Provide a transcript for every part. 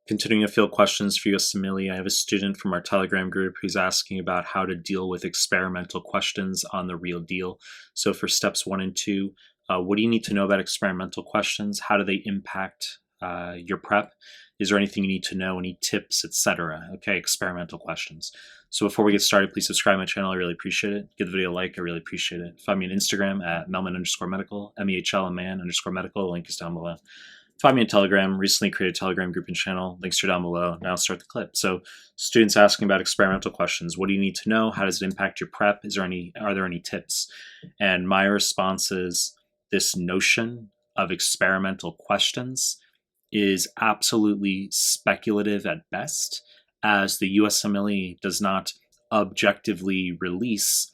Continuing to field questions for USMLE, I have a student from our Telegram group who's asking about how to deal with experimental questions on the real deal. So for steps 1 and 2, what do you need to know about experimental questions? How do they impact your prep? Is there anything you need to know, any tips, etc.? Okay, experimental questions. So before we get started, please subscribe to my channel. I really appreciate it. Give the video a like. I really appreciate it. Find me on Instagram at Mehlman_medical, MEHL_man_medical. Link is down below. Find me on Telegram. Recently created a Telegram group and channel. Links are down below. Now I'll start the clip. So students asking about experimental questions. What do you need to know? How does it impact your prep? Are there any tips? And my response is this notion of experimental questions is absolutely speculative at best, as the USMLE does not objectively release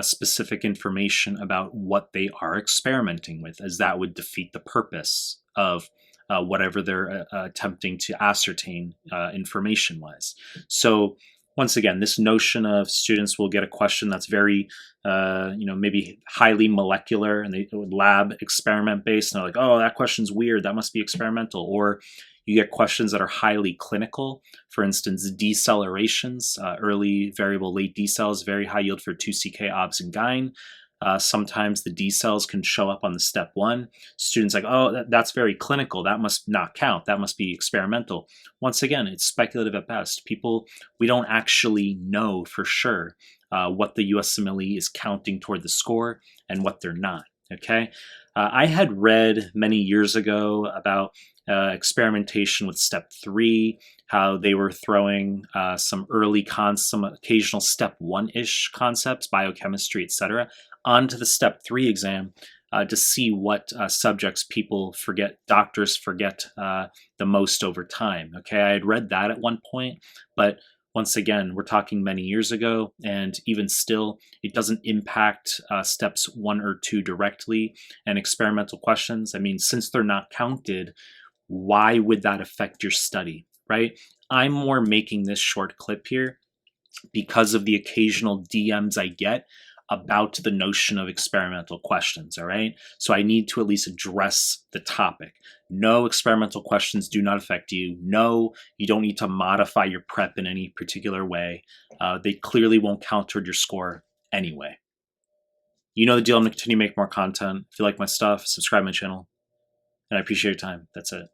specific information about what they are experimenting with, as that would defeat the purpose of whatever they're attempting to ascertain information-wise. So once again, this notion of students will get a question that's very, maybe highly molecular and they lab experiment based, and they're like, oh, that question's weird, that must be experimental. Or you get questions that are highly clinical. For instance, decelerations, early variable late decels, very high yield for 2CK obs and gyne. Sometimes the decels can show up on the step 1. Students like, oh, that's very clinical. That must not count. That must be experimental. Once again, it's speculative at best. We don't actually know for sure what the USMLE is counting toward the score and what they're not. Okay, I had read many years ago about experimentation with step 3, how they were throwing some occasional step 1-ish concepts, biochemistry, etc., onto the step 3 exam to see what subjects doctors forget the most over time. Okay, I had read that at one point, but once again, we're talking many years ago, and even still, it doesn't impact steps 1 or 2 directly. And experimental questions, I mean, since they're not counted, why would that affect your study, right? I'm more making this short clip here because of the occasional DMs I get about the notion of experimental questions, all right? So I need to at least address the topic. No, experimental questions do not affect you. No, you don't need to modify your prep in any particular way. They clearly won't count toward your score anyway. You know the deal. I'm going to continue to make more content. If you like my stuff, subscribe to my channel. And I appreciate your time. That's it.